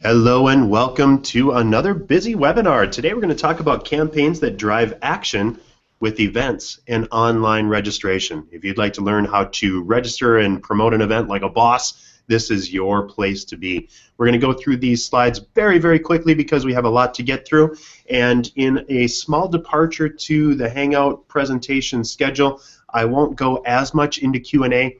Hello and welcome to another busy webinar. Today we're going to talk about campaigns that drive action with events and online registration. If you'd like to learn how to register and promote an event like a boss, this is your place to be. We're going to go through these slides very quickly because we have a lot to get through, and in a small departure to the Hangout presentation schedule, I won't go as much into Q&A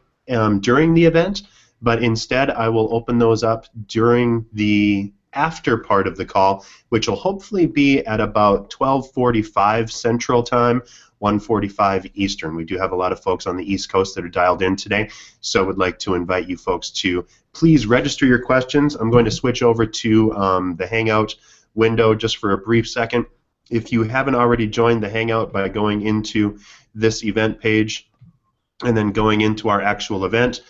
during the event, but instead I will open those up during the after part of the call, which will hopefully be at about 12:45 Central Time, 1:45 Eastern. We do have a lot of folks on the East Coast that are dialed in today, so I would like to invite you folks to please register your questions. I'm going to switch over to the Hangout window just for a brief second. If you haven't already joined the Hangout by going into this event page and then going into our actual event,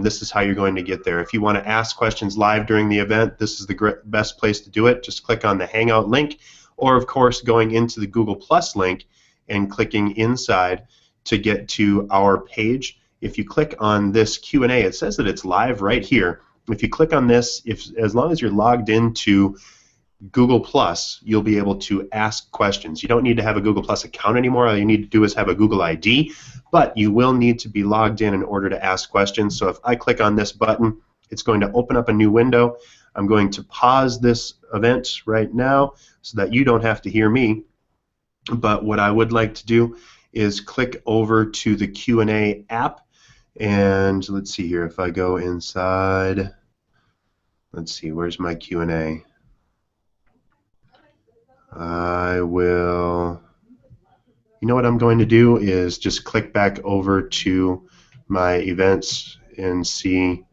this is how you're going to get there. If you want to ask questions live during the event, this is the best place to do it. Just click on the Hangout link, or of course going into the Google Plus link and clicking inside to get to our page. If you click on this Q&A, it says that it's live right here. If you click on this, as long as you're logged into Google Plus, you'll be able to ask questions. You don't need to have a Google Plus account anymore. All you need to do is have a Google ID, but you will need to be logged in order to ask questions. So if I click on this button, it's going to open up a new window. I'm going to pause this event right now so that you don't have to hear me. But what I would like to do is click over to the Q&A app, and let's see here. If I go inside, let's see, where's my Q&A? I will, you know what I'm going to do is just click back over to my events and see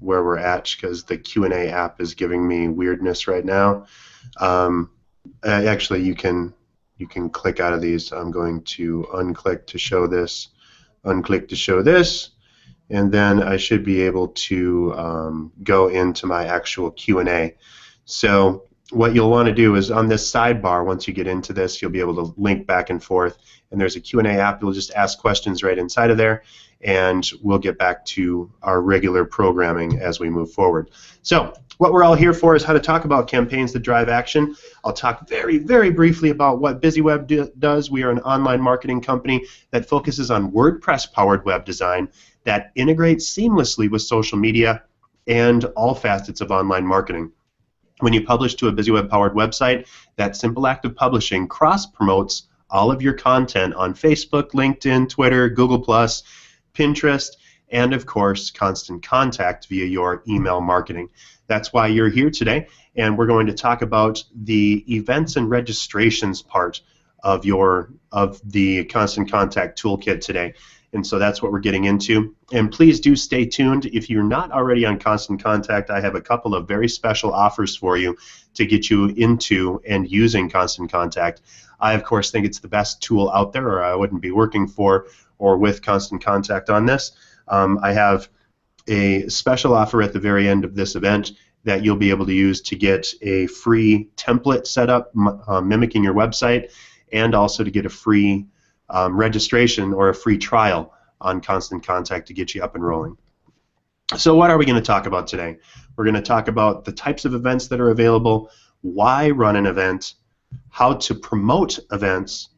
where we're at, because the Q&A app is giving me weirdness right now. Actually, you can click out of these. I'm going to unclick to show this, unclick to show this, and then I should be able to go into my actual Q&A. So what you'll want to do is on this sidebar, once you get into this, you'll be able to link back and forth, and there's a Q&A app. You'll just ask questions right inside of there, and we'll get back to our regular programming as we move forward. So what we're all here for is how to talk about campaigns that drive action. I'll talk very briefly about what BizzyWeb does. We are an online marketing company that focuses on WordPress-powered web design that integrates seamlessly with social media and all facets of online marketing. When you publish to a BizzyWeb-powered website, that simple act of publishing cross-promotes all of your content on Facebook, LinkedIn, Twitter, Google+, Pinterest, and of course, Constant Contact via your email marketing. That's why you're here today, and we're going to talk about the events and registrations part of the Constant Contact toolkit today. And so that's what we're getting into. And please do stay tuned. If you're not already on Constant Contact, I have a couple of very special offers for you to get you into and using Constant Contact. I, of course, think it's the best tool out there, or I wouldn't be working for or with Constant Contact on this. I have a special offer at the very end of this event that you'll be able to use to get a free template set up mimicking your website, and also to get a free registration or a free trial on Constant Contact to get you up and rolling. So what are we going to talk about today? We're going to talk about the types of events that are available, why run an event, how to promote events,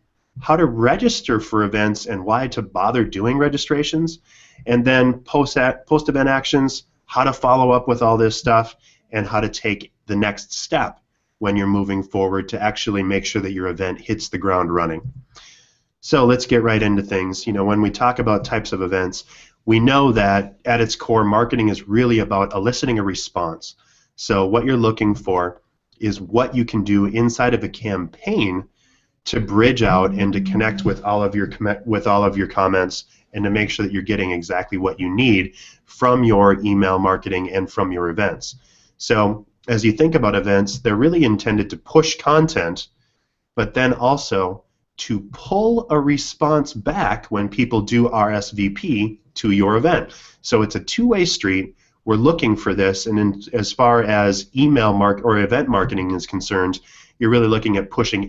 how to register for events and why to bother doing registrations, and then post-event actions, how to follow up with all this stuff, and how to take the next step when you're moving forward to actually make sure that your event hits the ground running. So let's get right into things. You know, when we talk about types of events, we know that at its core, marketing is really about eliciting a response. So what you're looking for is what you can do inside of a campaign to bridge out and to connect with all of your comments, and to make sure that you're getting exactly what you need from your email marketing and from your events. So as you think about events, they're really intended to push content, but then also to pull a response back when people do RSVP to your event. So it's a two-way street. We're looking for this, and as far as email or event marketing is concerned, you're really looking at pushing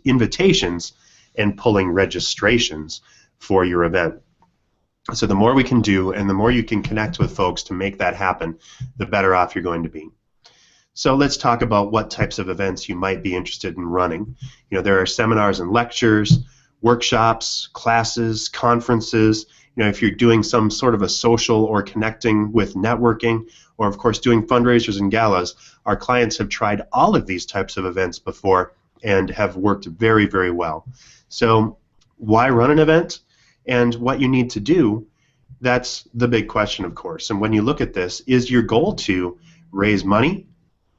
invitations and pulling registrations for your event. So the more we can do and the more you can connect with folks to make that happen, the better off you're going to be. So let's talk about what types of events you might be interested in running. There are seminars and lectures, workshops, classes, conferences. If you're doing some sort of a social or connecting with networking, or of course doing fundraisers and galas, our clients have tried all of these types of events before and have worked very, very well. So why run an event? And what you need to do, that's the big question, of course. And when you look at this, is your goal to raise money,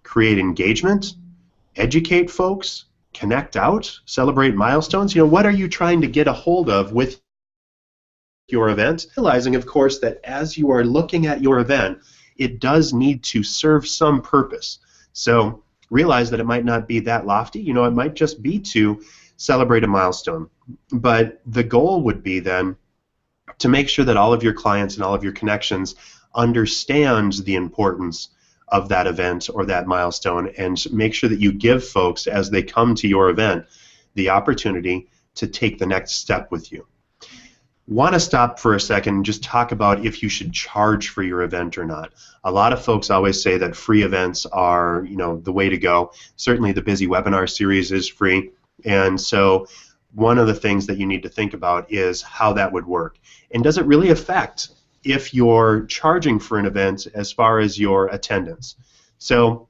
create engagement, educate folks, connect out, celebrate milestones? What are you trying to get a hold of with your event? Realizing, of course, that as you are looking at your event, it does need to serve some purpose. So realize that it might not be that lofty. It might just be to celebrate a milestone. But the goal would be then to make sure that all of your clients and all of your connections understand the importance of that event or that milestone, and make sure that you give folks, as they come to your event, the opportunity to take the next step with you. Want to stop for a second and just talk about if you should charge for your event or not. A lot of folks always say that free events are, the way to go. Certainly the BizzyWebinar series is free, and so one of the things that you need to think about is how that would work. And does it really affect if you're charging for an event as far as your attendance? So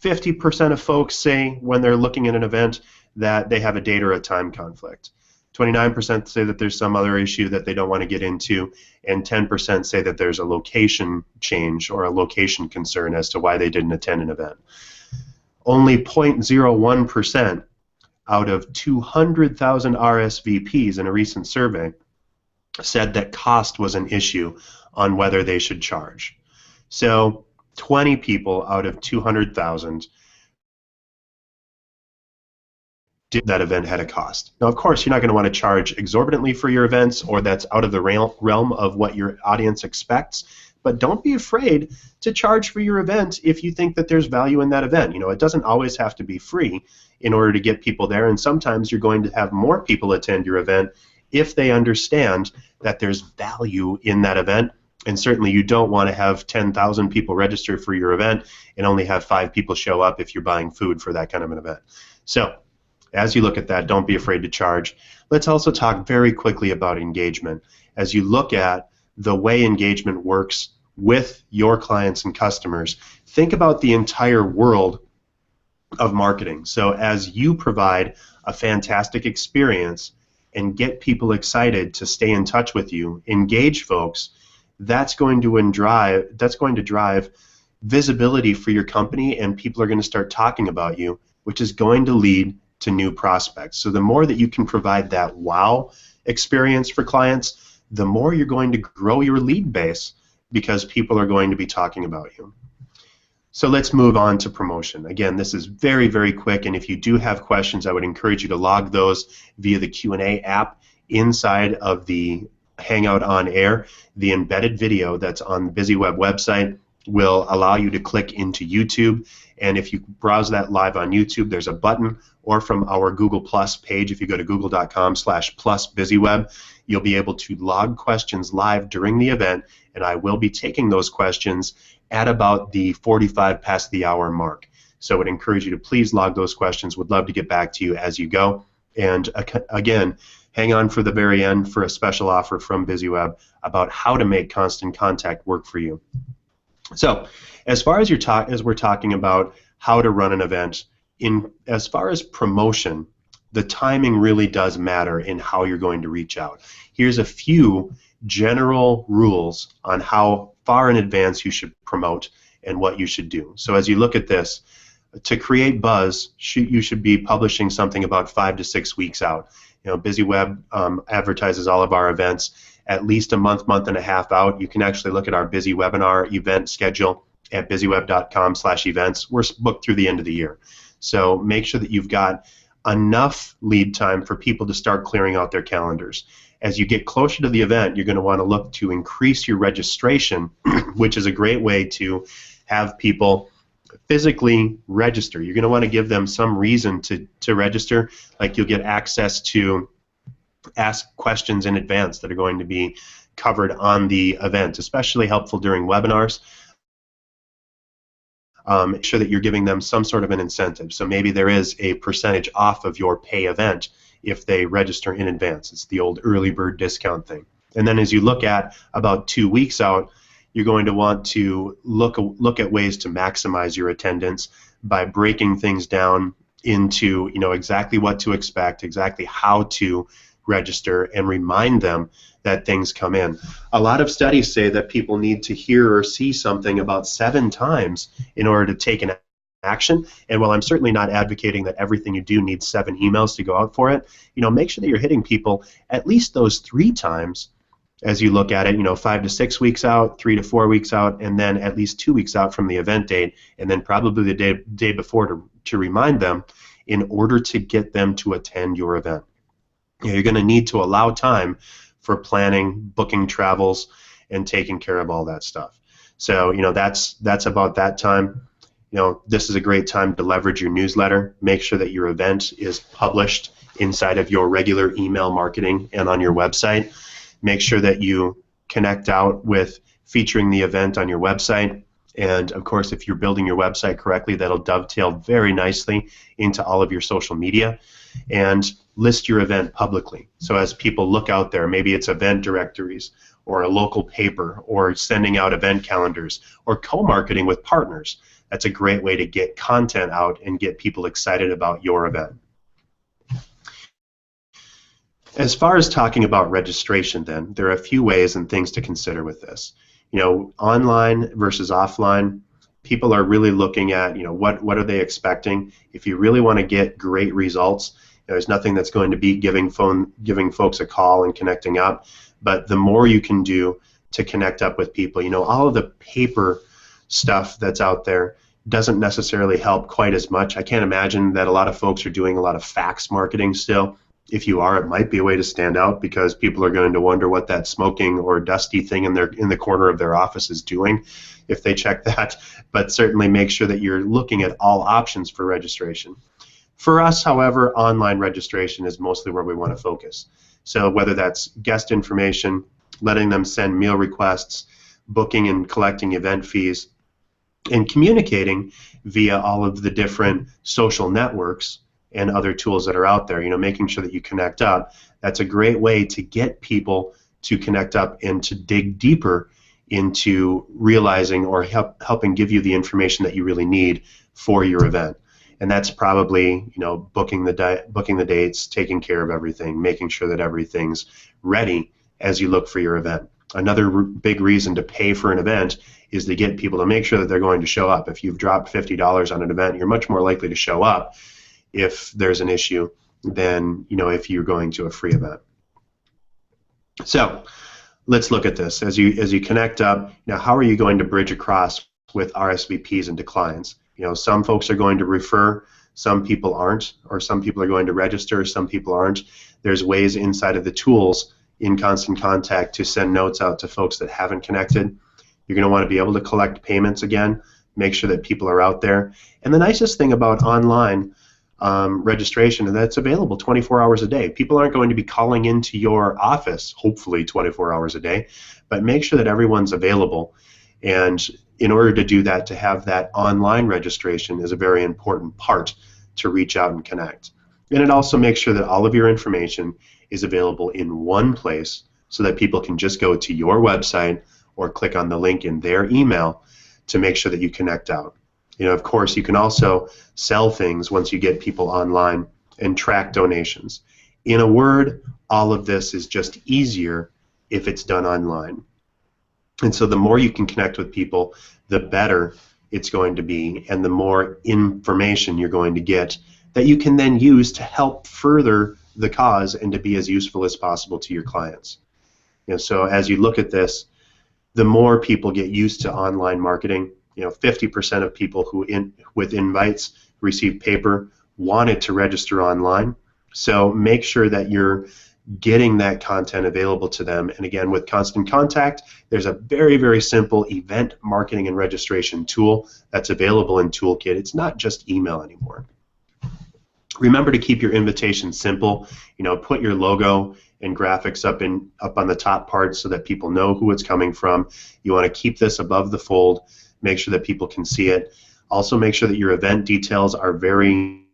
50% of folks say when they're looking at an event that they have a date or a time conflict. 29% say that there's some other issue that they don't want to get into, and 10% say that there's a location change or a location concern as to why they didn't attend an event. Only 0.01% out of 200,000 RSVPs in a recent survey said that cost was an issue on whether they should charge. So 20 people out of 200,000 did that event had a cost. Now, of course, you're not going to want to charge exorbitantly for your events, or that's out of the realm of what your audience expects. But don't be afraid to charge for your event if you think that there's value in that event. It doesn't always have to be free in order to get people there, and sometimes you're going to have more people attend your event if they understand that there's value in that event. And certainly you don't want to have 10,000 people register for your event and only have 5 people show up if you're buying food for that kind of an event. So as you look at that, don't be afraid to charge. Let's also talk very quickly about engagement. As you look at the way engagement works with your clients and customers, think about the entire world of marketing. So as you provide a fantastic experience and get people excited to stay in touch with you, engage folks, that's going to drive visibility for your company, and people are going to start talking about you, which is going to lead to new prospects. So the more that you can provide that wow experience for clients, the more you're going to grow your lead base, because people are going to be talking about you. So let's move on to promotion. Again, this is very, very quick, and if you do have questions, I would encourage you to log those via the Q&A app inside of the Hangout on Air. The embedded video that's on the BizzyWeb website will allow you to click into YouTube, and if you browse that live on YouTube, there's a button, or from our Google Plus page, if you go to google.com/plus-BizzyWeb, you'll be able to log questions live during the event, and I will be taking those questions at about the 45 past the hour mark. So I would encourage you to please log those questions. Would love to get back to you as you go. And again, hang on for the very end for a special offer from BizzyWeb about how to make constant contact work for you. So as far as we're talking about how to run an event, as far as promotion, the timing really does matter in how you're going to reach out. Here's a few general rules on how far in advance you should promote and what you should do. So as you look at this, to create buzz, you should be publishing something about 5 to 6 weeks out. BizzyWeb advertises all of our events at least a month and a half out. You can actually look at our BizzyWebinar event schedule at BizzyWeb.com/events. We're booked through the end of the year. So make sure that you've got enough lead time for people to start clearing out their calendars. As you get closer to the event, you're going to want to look to increase your registration, which is a great way to have people physically register. You're going to want to give them some reason to register, like you'll get access to ask questions in advance that are going to be covered on the event, especially helpful during webinars. Make sure that you're giving them some sort of an incentive. So maybe there is a percentage off of your pay event if they register in advance. It's the old early bird discount thing. And then as you look at about 2 weeks out, you're going to want to look at ways to maximize your attendance by breaking things down into, exactly what to expect, exactly how to register, and remind them that things come in. A lot of studies say that people need to hear or see something about 7 times in order to take an action. And while I'm certainly not advocating that everything you do needs 7 emails to go out for it, make sure that you're hitting people at least those 3 times as you look at it, 5 to 6 weeks out, 3 to 4 weeks out, and then at least 2 weeks out from the event date, and then probably the day before to remind them in order to get them to attend your event. You're going to need to allow time for planning, booking travels, and taking care of all that stuff. So, that's about that time. This is a great time to leverage your newsletter. Make sure that your event is published inside of your regular email marketing and on your website. Make sure that you connect out with featuring the event on your website. And of course, if you're building your website correctly, that'll dovetail very nicely into all of your social media. And list your event publicly. So as people look out there, maybe it's event directories or a local paper or sending out event calendars or co-marketing with partners. That's a great way to get content out and get people excited about your event. As far as talking about registration then, there are a few ways and things to consider with this. Online versus offline, people are really looking at, what are they expecting? If you really want to get great results, there's nothing that's going to be giving folks a call and connecting up, but the more you can do to connect up with people, all of the paper stuff that's out there doesn't necessarily help quite as much. I can't imagine that a lot of folks are doing a lot of fax marketing still. If you are, it might be a way to stand out because people are going to wonder what that smoking or dusty thing in the corner of their office is doing if they check that. But certainly make sure that you're looking at all options for registration. For us, however, online registration is mostly where we want to focus. So whether that's guest information, letting them send meal requests, booking and collecting event fees, and communicating via all of the different social networks and other tools that are out there, making sure that you connect up. That's a great way to get people to connect up and to dig deeper into realizing or helping give you the information that you really need for your event. And that's probably, booking the dates, taking care of everything, making sure that everything's ready as you look for your event. Another big reason to pay for an event is to get people to make sure that they're going to show up. If you've dropped $50 on an event, you're much more likely to show up if there's an issue than if you're going to a free event. So let's look at this. As you connect up, how are you going to bridge across with RSVPs and declines? Some folks are going to refer, some people aren't, or some people are going to register, some people aren't. There's ways inside of the tools in Constant Contact to send notes out to folks that haven't connected. You're going to want to be able to collect payments again, make sure that people are out there. And the nicest thing about online registration is that it's available 24 hours a day. People aren't going to be calling into your office, hopefully 24 hours a day, but make sure that everyone's available. And in order to do that, to have that online registration is a very important part to reach out and connect. And it also makes sure that all of your information is available in one place so that people can just go to your website or click on the link in their email to make sure that you connect out. Of course, you can also sell things once you get people online and track donations. In a word, all of this is just easier if it's done online. And so the more you can connect with people, the better it's going to be, and the more information you're going to get that you can then use to help further the cause and to be as useful as possible to your clients. So as you look at this, the more people get used to online marketing, 50% of people with invites receive paper wanted to register online. So make sure that you're getting that content available to them. And again, with Constant Contact, there's a very, very simple event marketing and registration tool that's available in Toolkit. It's not just email anymore. Remember to keep your invitation simple. Put your logo and graphics up on the top part so that people know who it's coming from. You want to keep this above the fold. Make sure that people can see it. Also make sure that your event details are very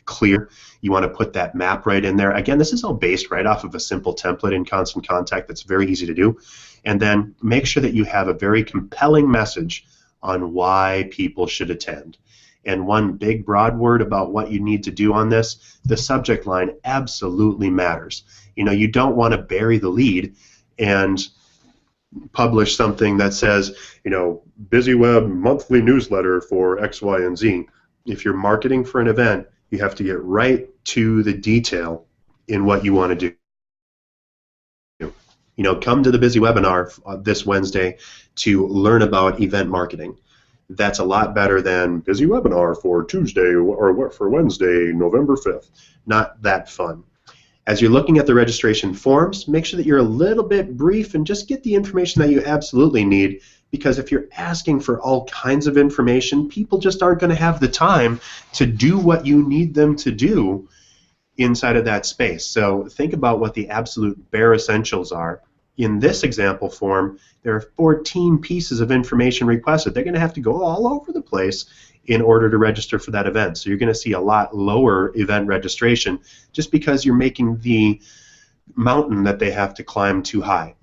clear. You want to put that map right in there. Again, this is all based right off of a simple template in Constant Contact that's very easy to do. And then make sure that you have a very compelling message on why people should attend. And one big broad word about what you need to do on this, the subject line absolutely matters. You don't want to bury the lead and publish something that says, BizzyWeb monthly newsletter for X, Y, and Z. If you're marketing for an event, you have to get right to the detail in what you want to do. Come to the BizzyWebinar this Wednesday to learn about event marketing. That's a lot better than BizzyWebinar for Tuesday or for Wednesday, November 5th. Not that fun. As you're looking at the registration forms, make sure that you're a little bit brief and just get the information that you absolutely need, because if you're asking for all kinds of information, people just aren't going to have the time to do what you need them to do inside of that space. So think about what the absolute bare essentials are. In this example form, there are 14 pieces of information requested. They're going to have to go all over the place in order to register for that event. So you're going to see a lot lower event registration just because you're making the mountain that they have to climb too high.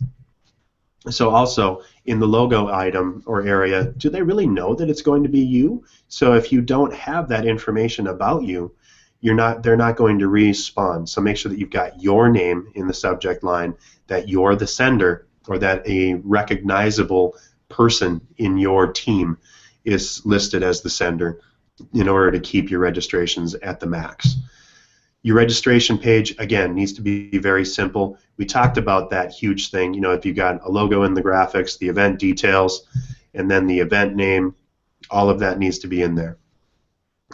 So also in the logo item or area, do they really know that it's going to be you? So if you don't have that information about you, they're not going to respond. So make sure that you've got your name in the subject line, that you're the sender, or that a recognizable person in your team is listed as the sender in order to keep your registrations at the max. Your registration page, again, needs to be very simple. We talked about that huge thing. If you've got a logo in the graphics, the event details, and then the event name, all of that needs to be in there.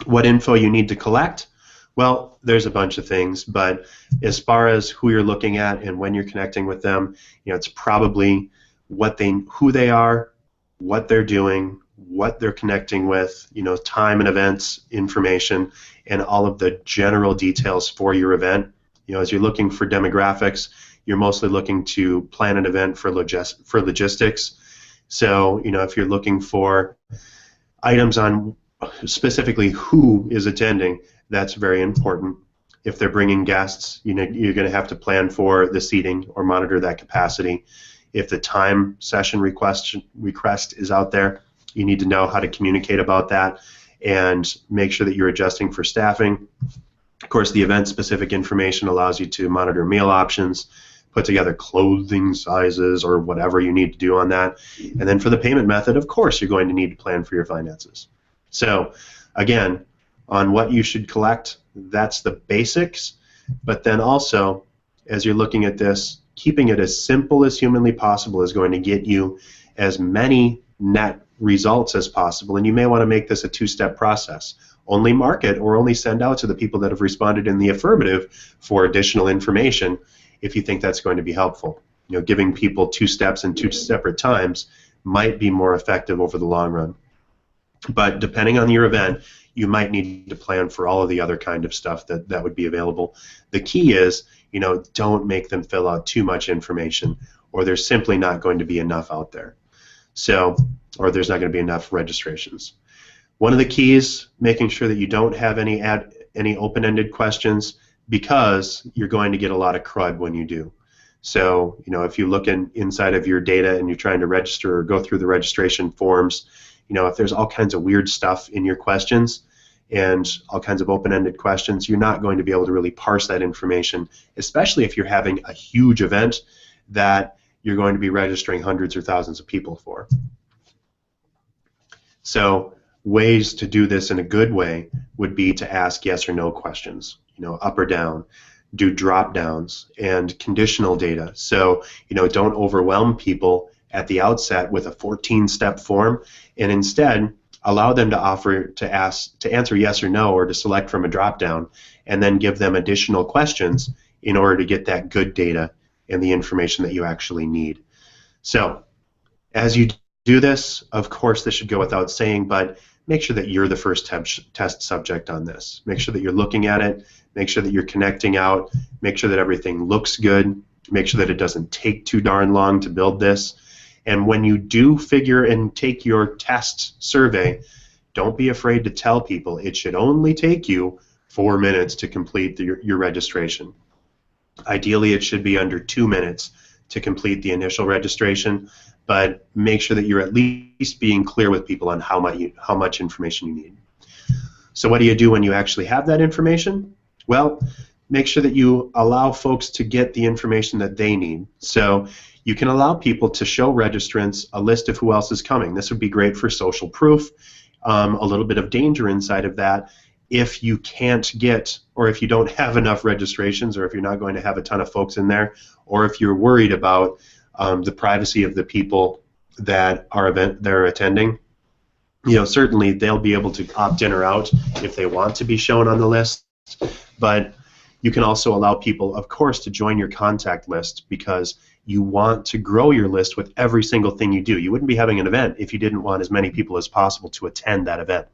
What info you need to collect? Well, there's a bunch of things, but as far as who you're looking at and when you're connecting with them, it's probably who they are, what they're doing, what they're connecting with, time and events information, and all of the general details for your event. As you're looking for demographics, you're mostly looking to plan an event for logistics. So, if you're looking for items on specifically who is attending, that's very important. If they're bringing guests, you're going to have to plan for the seating or monitor that capacity. If the time session request is out there, you need to know how to communicate about that and make sure that you're adjusting for staffing. Of course, the event-specific information allows you to monitor meal options, put together clothing sizes or whatever you need to do on that. And then for the payment method, of course, you're going to need to plan for your finances. So, again, on what you should collect, that's the basics. But then also, as you're looking at this, keeping it as simple as humanly possible is going to get you as many net results as possible, and you may want to make this a two-step process. Only market or only send out to the people that have responded in the affirmative for additional information if you think that's going to be helpful. Giving people 2 steps in 2 separate times might be more effective over the long run. But depending on your event, you might need to plan for all of the other kind of stuff that would be available. The key is, don't make them fill out too much information, or there's simply not going to be enough out there. So, or there's not going to be enough registrations. One of the keys, making sure that you don't have any open-ended questions, because you're going to get a lot of crud when you do. So, if you look inside of your data and you're trying to register or go through the registration forms, if there's all kinds of weird stuff in your questions and all kinds of open-ended questions, you're not going to be able to really parse that information, especially if you're having a huge event that you're going to be registering hundreds or thousands of people for. So ways to do this in a good way would be to ask yes or no questions, up or down, do drop downs and conditional data. So, don't overwhelm people at the outset with a 14-step form, and instead allow them to answer yes or no, or to select from a drop down, and then give them additional questions in order to get that good data and the information that you actually need. So as you do this, of course this should go without saying, but make sure that you're the first test subject on this. Make sure that you're looking at it, make sure that you're connecting out, make sure that everything looks good, make sure that it doesn't take too darn long to build this. And when you do figure and take your test survey, don't be afraid to tell people it should only take you 4 minutes to complete your registration. Ideally, it should be under 2 minutes to complete the initial registration, but make sure that you're at least being clear with people on how much information you need. So what do you do when you actually have that information? Well, make sure that you allow folks to get the information that they need. So you can allow people to show registrants a list of who else is coming. This would be great for social proof. A little bit of danger inside of that if you can't get, or if you don't have enough registrations, or if you're not going to have a ton of folks in there, or if you're worried about the privacy of the people that they're attending. Certainly they'll be able to opt in or out if they want to be shown on the list, but you can also allow people, of course, to join your contact list because you want to grow your list with every single thing you do. You wouldn't be having an event if you didn't want as many people as possible to attend that event.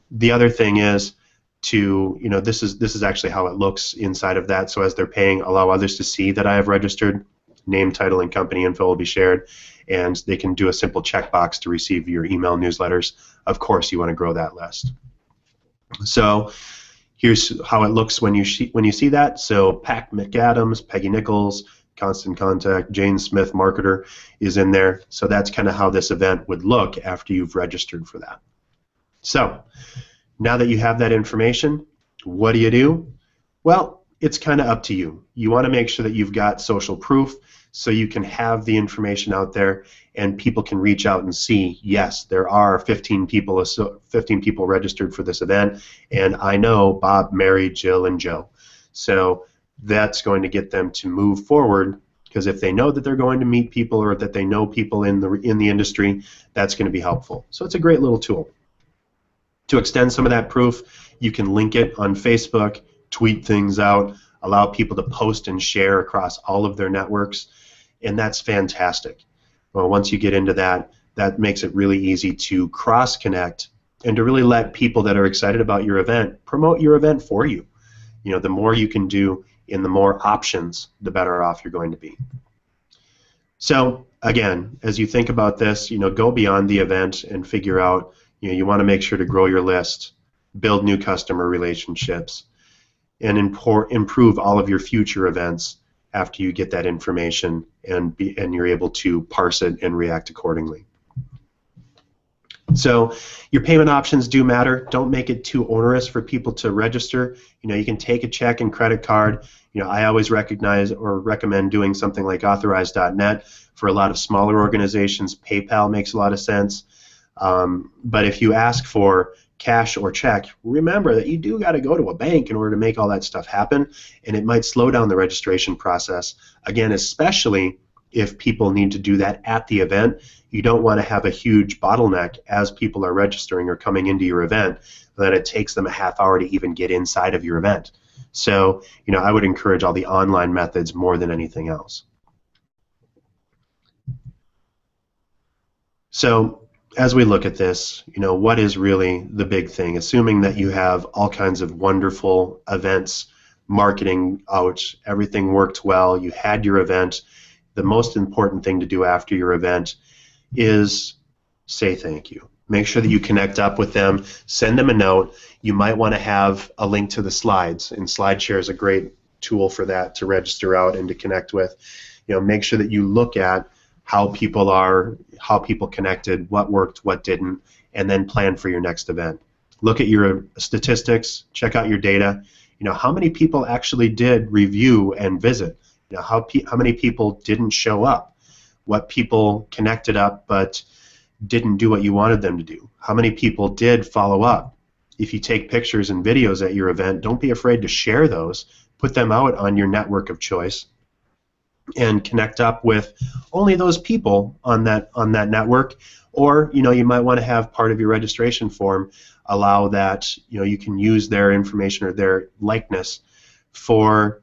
The other thing is to, this is actually how it looks inside of that. So as they're paying, allow others to see that I have registered. Name, title, and company info will be shared, and they can do a simple checkbox to receive your email newsletters. Of course, you want to grow that list. So here's how it looks when you see that. So Pac McAdams, Peggy Nichols, Constant Contact, Jane Smith, Marketer is in there. So that's kind of how this event would look after you've registered for that. So now that you have that information, what do you do? Well, it's kind of up to you. You want to make sure that you've got social proof so you can have the information out there and people can reach out and see, yes, there are 15 people registered for this event, and I know Bob, Mary, Jill, and Joe. So that's going to get them to move forward, because if they know that they're going to meet people or that they know people in the industry, that's going to be helpful. So it's a great little tool. To extend some of that proof, you can link it on Facebook, tweet things out, allow people to post and share across all of their networks, and that's fantastic. Well, once you get into that, that makes it really easy to cross-connect and to really let people that are excited about your event promote your event for you. The more you can do and the more options, the better off you're going to be. So again, as you think about this, go beyond the event and figure out, you want to make sure to grow your list, build new customer relationships, and improve all of your future events after you get that information and you're able to parse it and react accordingly. So your payment options do matter. Don't make it too onerous for people to register. You can take a check and credit card. I always recognize or recommend doing something like authorize.net. For a lot of smaller organizations, PayPal makes a lot of sense. But if you ask for cash or check, remember that you do got to go to a bank in order to make all that stuff happen, and it might slow down the registration process. Again, especially if people need to do that at the event, you don't want to have a huge bottleneck as people are registering or coming into your event that it takes them a half hour to even get inside of your event. So, I would encourage all the online methods more than anything else. So, as we look at this, what is really the big thing? Assuming that you have all kinds of wonderful events, marketing out, everything worked well, you had your event, the most important thing to do after your event is say thank you. Make sure that you connect up with them, send them a note. You might want to have a link to the slides, and SlideShare is a great tool for that to register out and to connect with. Make sure that you look at how people connected, what worked, what didn't, and then plan for your next event. Look at your statistics, check out your data. How many people actually did review and visit? How many people didn't show up? What people connected up but didn't do what you wanted them to do? How many people did follow up? If you take pictures and videos at your event, don't be afraid to share those. Put them out on your network of choice and connect up with only those people on that network. Or you might want to have part of your registration form allow that you can use their information or their likeness for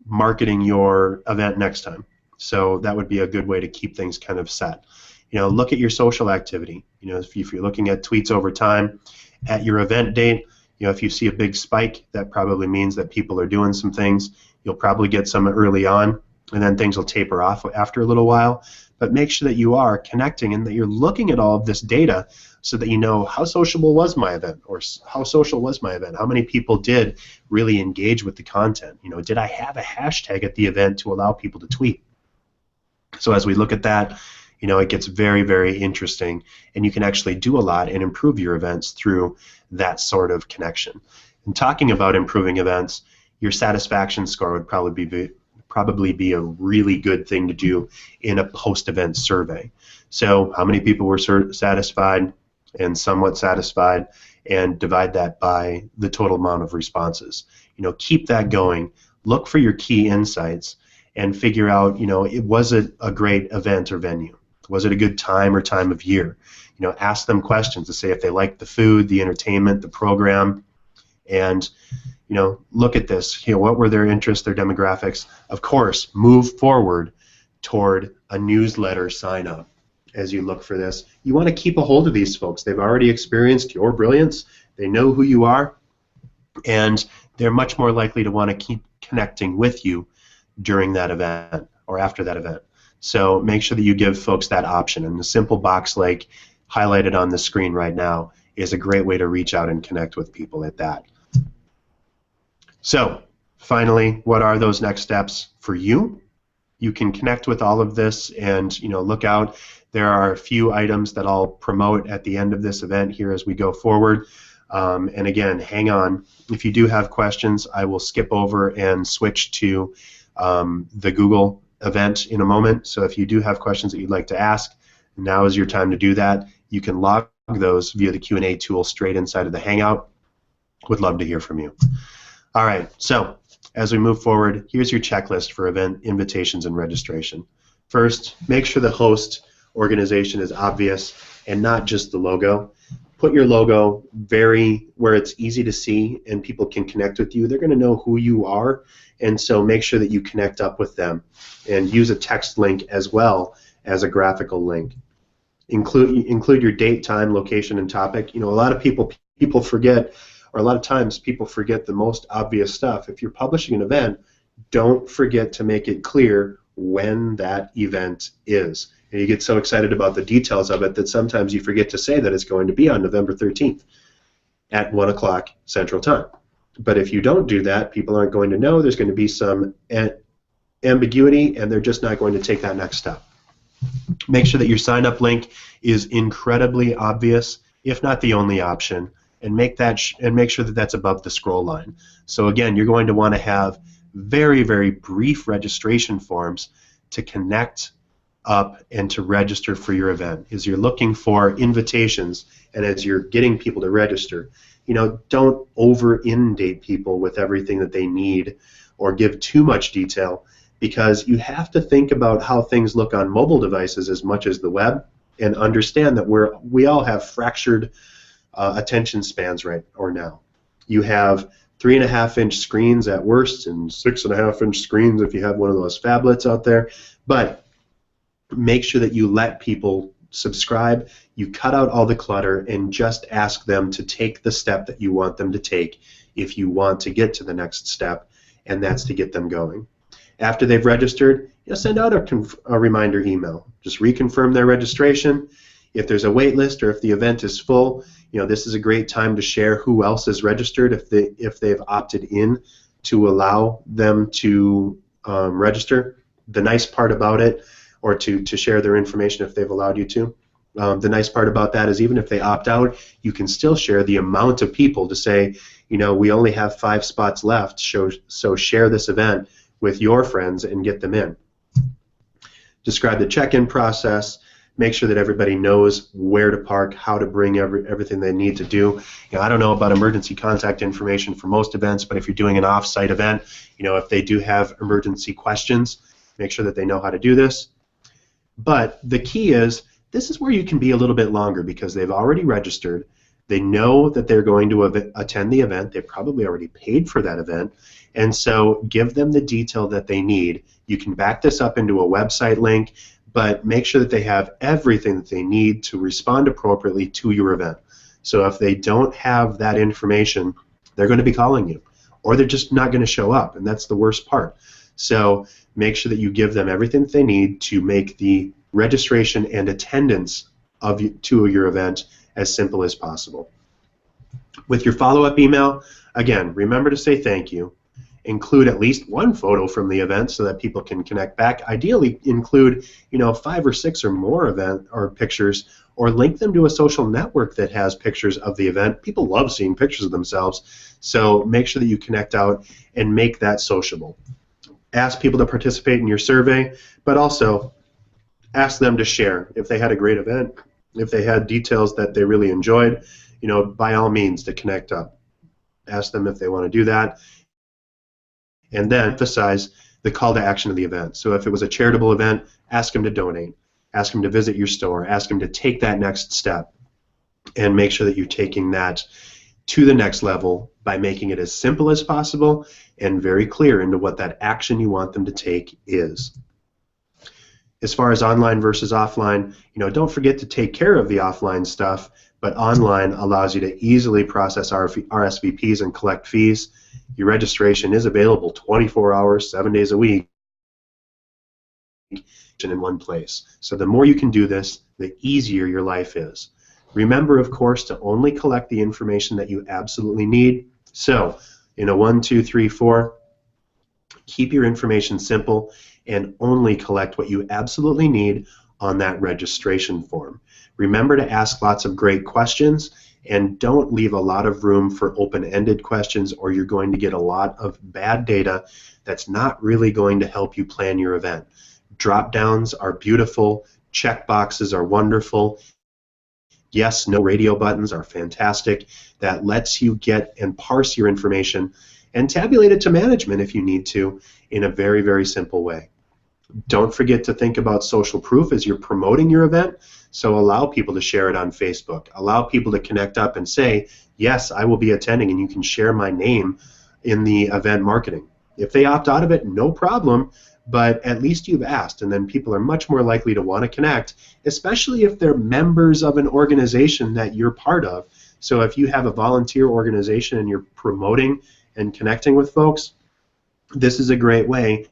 marketing your event next time. So that would be a good way to keep things kind of set. Look at your social activity. If you're looking at tweets over time, at your event date, if you see a big spike, that probably means that people are doing some things. You'll probably get some early on. and then things will taper off after a little while. But make sure that you are connecting and that you're looking at all of this data so that you know how sociable was my event, or how social was my event, how many people did really engage with the content. You know, did I have a hashtag at the event to allow people to tweet? So as we look at that, you know, it gets very, very interesting, and you can actually do a lot and improve your events through that sort of connection. And talking about improving events, your satisfaction score would probably be a really good thing to do in a post-event survey. So how many people were satisfied and somewhat satisfied, and divide that by the total amount of responses. You know, keep that going. Look for your key insights and figure out, you know, was it a great event or venue? Was it a good time or time of year? You know, ask them questions to say if they like the food, the entertainment, the program, and you know, look at this. You know, what were their interests, their demographics? Of course, move forward toward a newsletter sign up as you look for this. You want to keep a hold of these folks. They've already experienced your brilliance. They know who you are, and they're much more likely to want to keep connecting with you during that event or after that event. So make sure that you give folks that option, and the simple box like highlighted on the screen right now is a great way to reach out and connect with people at that. So finally, what are those next steps for you? You can connect with all of this, and you know, look out. There are a few items that I'll promote at the end of this event here as we go forward. And again, hang on. If you do have questions, I will skip over and switch to the Google event in a moment. So if you do have questions that you'd like to ask, now is your time to do that. You can log those via the Q&A tool straight inside of the Hangout. Would love to hear from you. All right, so as we move forward, here's your checklist for event invitations and registration. First, make sure the host organization is obvious and not just the logo. Put your logo where it's easy to see and people can connect with you. They're going to know who you are, and so make sure that you connect up with them, and use a text link as well as a graphical link. Include your date, time, location, and topic. You know, a lot of people forget, or a lot of times people forget the most obvious stuff. If you're publishing an event, don't forget to make it clear when that event is. And you get so excited about the details of it that sometimes you forget to say that it's going to be on November 13th at 1 o'clock Central Time. But if you don't do that, people aren't going to know. There's going to be some ambiguity, and they're just not going to take that next step. Make sure that your sign-up link is incredibly obvious, if not the only option, and make sure that that's above the scroll line. So again, you're going to want to have very, very brief registration forms to connect up and to register for your event. As you're looking for invitations and as you're getting people to register, you know, don't over-inundate people with everything that they need or give too much detail, because you have to think about how things look on mobile devices as much as the web, and understand that we all have fractured attention spans now. You have 3.5-inch screens at worst and 6.5-inch screens if you have one of those phablets out there. But make sure that you let people subscribe, you cut out all the clutter, and just ask them to take the step that you want them to take if you want to get to the next step, and that's to get them going. After they've registered, send out a reminder email. Just reconfirm their registration. If there's a wait list or if the event is full, this is a great time to share who else is registered if they've opted in to allow them to register. The nice part about it, or to share their information if they've allowed you to. The nice part about that is even if they opt out, you can still share the amount of people to say, we only have 5 spots left, so share this event with your friends and get them in. Describe the check-in process. Make sure that everybody knows where to park, how to bring everything they need to do. I don't know about emergency contact information for most events, but if you're doing an off-site event, if they do have emergency questions, make sure that they know how to do this. But the key is, this is where you can be a little bit longer because they've already registered. They know that they're going to attend the event. They probably already paid for that event. And so give them the detail that they need. You can back this up into a website link, but make sure that they have everything that they need to respond appropriately to your event. So if they don't have that information, they're going to be calling you, or they're just not going to show up, and that's the worst part. So make sure that you give them everything that they need to make the registration and attendance to your event as simple as possible. With your follow-up email, again, remember to say thank you. Include at least one photo from the event so that people can connect back. Ideally, include 5 or 6 or more event or pictures, or link them to a social network that has pictures of the event. People love seeing pictures of themselves, so make sure that you connect out and make that sociable. Ask people to participate in your survey, but also ask them to share if they had a great event, if they had details that they really enjoyed. By all means, to connect up. Ask them if they want to do that. And then emphasize the call to action of the event. So if it was a charitable event, ask them to donate. Ask them to visit your store. Ask them to take that next step. And make sure that you're taking that to the next level by making it as simple as possible and very clear into what that action you want them to take is. As far as online versus offline, don't forget to take care of the offline stuff, but online allows you to easily process RSVPs and collect fees. Your registration is available 24 hours, 7 days a week in one place. So the more you can do this, the easier your life is. Remember, of course, to only collect the information that you absolutely need. So, 1, 2, 3, 4, keep your information simple and only collect what you absolutely need on that registration form. Remember to ask lots of great questions and don't leave a lot of room for open-ended questions, or you're going to get a lot of bad data that's not really going to help you plan your event. Drop-downs are beautiful. Check boxes are wonderful. Yes, no radio buttons are fantastic. That lets you get and parse your information and tabulate it to management if you need to in a very, very simple way. Don't forget to think about social proof as you're promoting your event. So allow people to share it on Facebook. Allow people to connect up and say, yes, I will be attending, and you can share my name in the event marketing. If they opt out of it, no problem, but at least you've asked, and then people are much more likely to want to connect, especially if they're members of an organization that you're part of. So if you have a volunteer organization and you're promoting and connecting with folks, this is a great way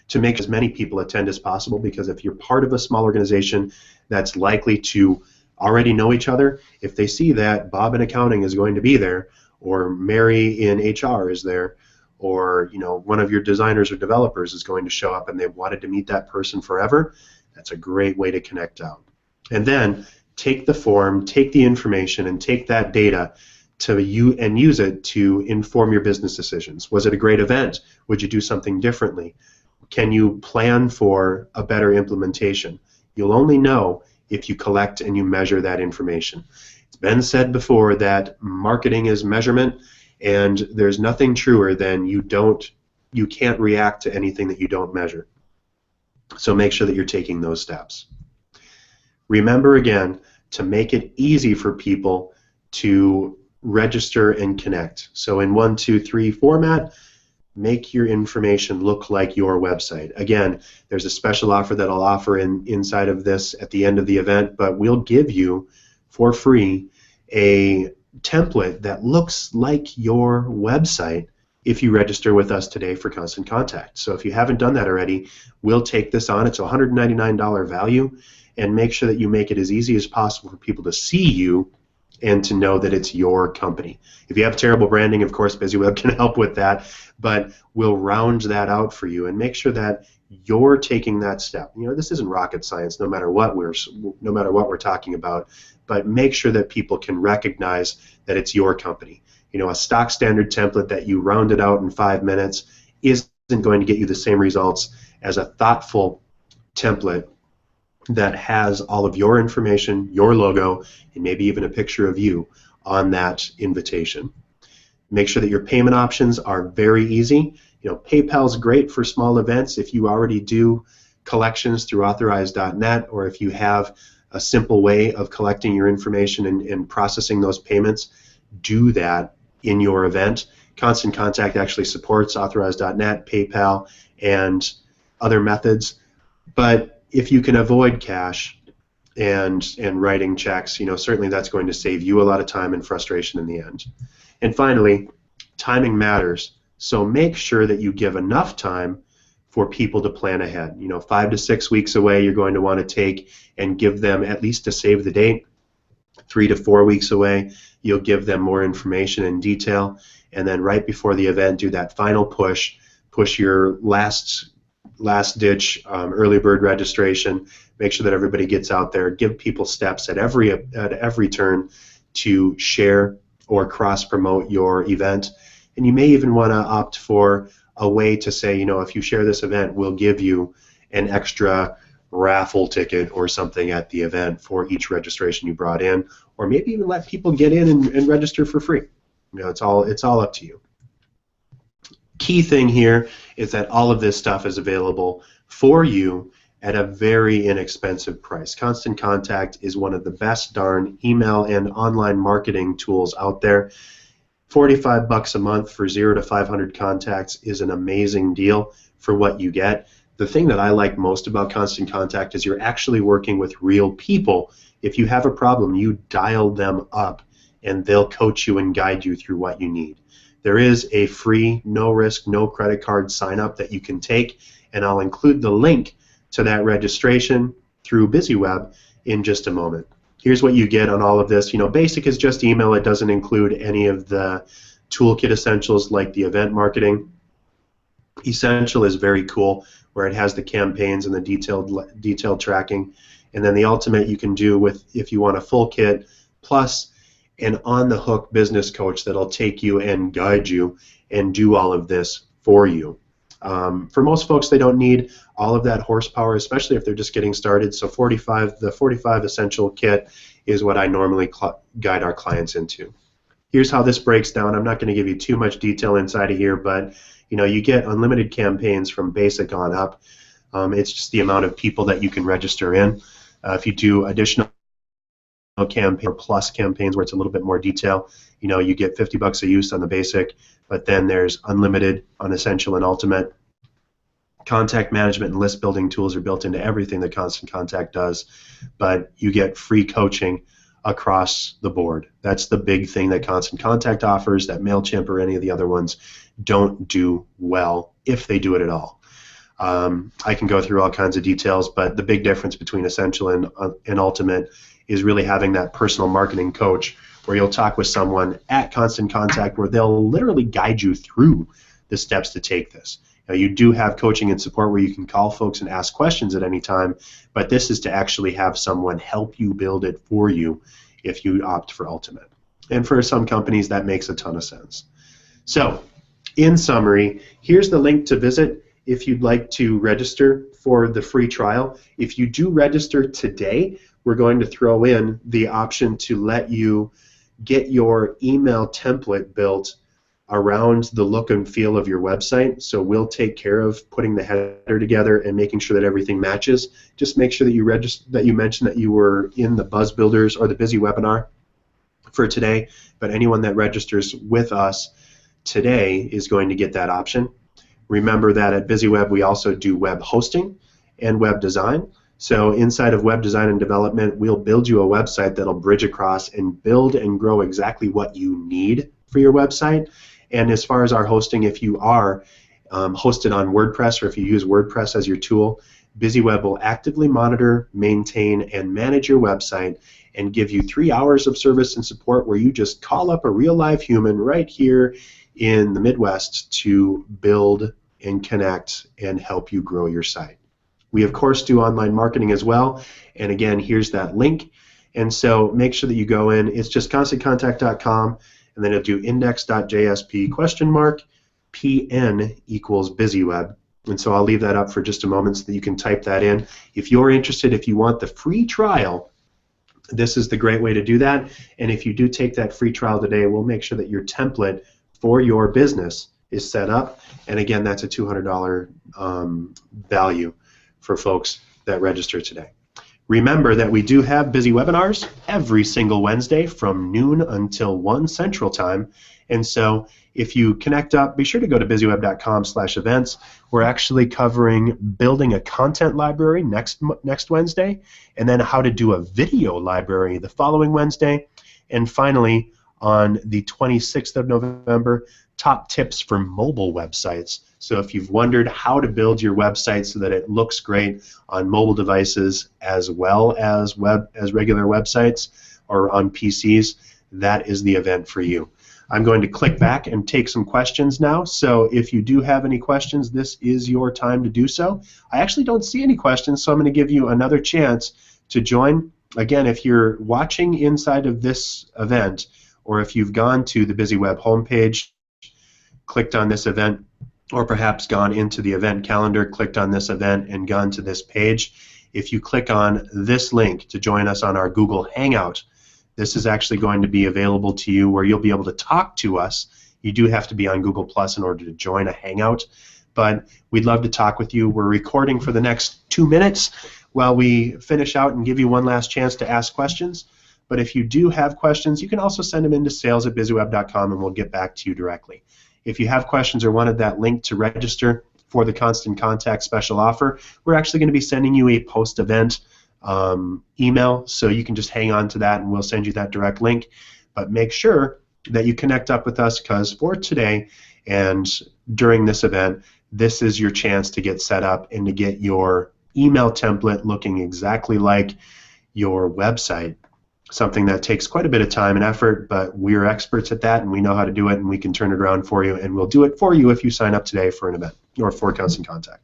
to make as many people attend as possible, because if you're part of a small organization that's likely to already know each other, if they see that Bob in accounting is going to be there, or Mary in HR is there, or one of your designers or developers is going to show up and they've wanted to meet that person forever, that's a great way to connect out. And then take the form, take the information, and take that data and use it to inform your business decisions. Was it a great event? Would you do something differently? Can you plan for a better implementation? You'll only know if you collect and you measure that information. It's been said before that marketing is measurement, and there's nothing truer than you can't react to anything that you don't measure. So make sure that you're taking those steps. Remember again to make it easy for people to register and connect. So in 1, 2, 3 format, make your information look like your website. Again, there's a special offer that I'll offer inside of this at the end of the event, but we'll give you for free a template that looks like your website if you register with us today for Constant Contact. So if you haven't done that already, we'll take this on. It's a $199 value, and make sure that you make it as easy as possible for people to see you and to know that it's your company. If you have terrible branding, of course, BizzyWeb can help with that, but we'll round that out for you and make sure that you're taking that step. This isn't rocket science, no matter what we're talking about, but make sure that people can recognize that it's your company. A stock standard template that you rounded out in 5 minutes isn't going to get you the same results as a thoughtful template that has all of your information, your logo, and maybe even a picture of you on that invitation. Make sure that your payment options are very easy. PayPal's great for small events if you already do collections through authorize.net, or if you have a simple way of collecting your information and processing those payments, do that in your event. Constant Contact actually supports authorize.net, PayPal, and other methods. But if you can avoid cash and writing checks, certainly that's going to save you a lot of time and frustration in the end. And finally, timing matters, So make sure that you give enough time for people to plan ahead. 5 to 6 weeks away, you're going to want to take and give them at least a save the date. 3 to 4 weeks away, you'll give them more information in detail. And then right before the event, do that final push your last ditch early bird registration. Make sure that everybody gets out there. Give people steps at every turn to share or cross promote your event. And you may even want to opt for a way to say, if you share this event, we'll give you an extra raffle ticket or something at the event for each registration you brought in, or maybe even let people get in and register for free. It's all up to you. Key thing here is that all of this stuff is available for you at a very inexpensive price. Constant Contact is one of the best darn email and online marketing tools out there. $45 a month for 0 to 500 contacts is an amazing deal for what you get. The thing that I like most about Constant Contact is you're actually working with real people. If you have a problem, you dial them up and they'll coach you and guide you through what you need. There is a free, no risk, no credit card sign up that you can take, and I'll include the link to that registration through BizzyWeb in just a moment. Here's what you get on all of this. Basic is just email. It doesn't include any of the toolkit essentials like the event marketing. Essential is very cool, where it has the campaigns and the detailed tracking. And then the ultimate you can do with, if you want a full kit, plus an on-the-hook business coach that'll take you and guide you and do all of this for you. For most folks, they don't need all of that horsepower, especially if they're just getting started. So the 45 Essential Kit is what I normally guide our clients into. Here's how this breaks down. I'm not going to give you too much detail inside of here, but you get unlimited campaigns from basic on up. It's just the amount of people that you can register in. If you do additional campaign or plus campaigns where it's a little bit more detail, you get $50 a use on the basic, but then there's unlimited on Essential and Ultimate. Contact management and list building tools are built into everything that Constant Contact does, but you get free coaching across the board. That's the big thing that Constant Contact offers that MailChimp or any of the other ones don't do well, if they do it at all. I can go through all kinds of details, but the big difference between Essential and Ultimate is really having that personal marketing coach where you'll talk with someone at Constant Contact where they'll literally guide you through the steps to take this. Now, you do have coaching and support where you can call folks and ask questions at any time, but this is to actually have someone help you build it for you if you opt for Ultimate. And for some companies, that makes a ton of sense. So, in summary, here's the link to visit if you'd like to register for the free trial. If you do register today, we're going to throw in the option to let you get your email template built around the look and feel of your website. So we'll take care of putting the header together and making sure that everything matches. Just make sure that you mention that you were in the Buzz Builders or the BizzyWebinar for today. But anyone that registers with us today is going to get that option. Remember that at BizzyWeb we also do web hosting and web design. So inside of web design and development, we'll build you a website that'll bridge across and build and grow exactly what you need for your website. And as far as our hosting, if you are hosted on WordPress or if you use WordPress as your tool, BizzyWeb will actively monitor, maintain, and manage your website and give you 3 hours of service and support where you just call up a real live human right here in the Midwest to build and connect and help you grow your site. We, of course, do online marketing as well. And again, here's that link. And so make sure that you go in. It's just constantcontact.com, and then it'll do index.jsp (PN equals BizzyWeb. And so I'll leave that up for just a moment so that you can type that in. If you're interested, if you want the free trial, this is the great way to do that. And if you do take that free trial today, we'll make sure that your template for your business is set up. And again, that's a $200 value for folks that register today. Remember that we do have busy webinars every single Wednesday from noon until 1 Central Time. And so if you connect up, be sure to go to BizzyWeb.com/events. We're actually covering building a content library next Wednesday, and then how to do a video library the following Wednesday. And finally, on the 26th of November, top tips for mobile websites. So if you've wondered how to build your website so that it looks great on mobile devices as well as regular websites or on PCs, that is the event for you. I'm going to click back and take some questions now. So if you do have any questions, this is your time to do so. I actually don't see any questions, so I'm going to give you another chance to join. Again, if you're watching inside of this event, or if you've gone to the BizzyWeb homepage, clicked on this event, or perhaps gone into the event calendar, clicked on this event, and gone to this page, if you click on this link to join us on our Google Hangout, this is actually going to be available to you where you'll be able to talk to us. You do have to be on Google Plus in order to join a Hangout, but we'd love to talk with you. We're recording for the next 2 minutes while we finish out and give you one last chance to ask questions. But if you do have questions, you can also send them into sales@bizzyweb.com and we'll get back to you directly. If you have questions or wanted that link to register for the Constant Contact special offer, we're actually going to be sending you a post-event email, so you can just hang on to that and we'll send you that direct link. But make sure that you connect up with us, because for today and during this event, this is your chance to get set up and to get your email template looking exactly like your website. Something that takes quite a bit of time and effort, but we're experts at that and we know how to do it, and we can turn it around for you, and we'll do it for you if you sign up today for an event or for Constant Contact.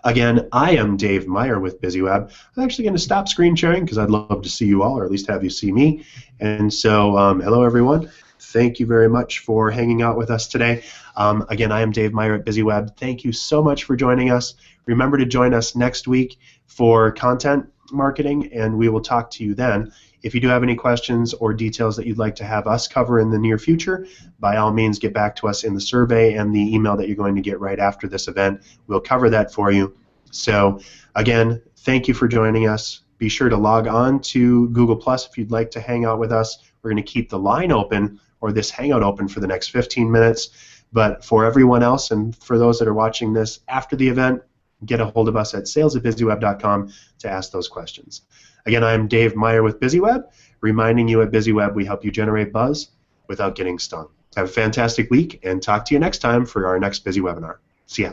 Again, I am Dave Meyer with BizzyWeb. I'm actually going to stop screen sharing because I'd love to see you all, or at least have you see me. And so, hello everyone. Thank you very much for hanging out with us today. Again, I am Dave Meyer at BizzyWeb. Thank you so much for joining us. Remember to join us next week for content marketing, and we will talk to you then. If you do have any questions or details that you'd like to have us cover in the near future, by all means get back to us in the survey and the email that you're going to get right after this event. We'll cover that for you. So again, thank you for joining us. Be sure to log on to Google Plus if you'd like to hang out with us. We're going to keep the line open, or this Hangout open, for the next 15 minutes. But for everyone else, and for those that are watching this after the event, get a hold of us at sales@bizzyweb.com to ask those questions. Again, I'm Dave Meyer with BizzyWeb, reminding you at BizzyWeb we help you generate buzz without getting stung. Have a fantastic week, and talk to you next time for our next Bizzy Webinar. See ya.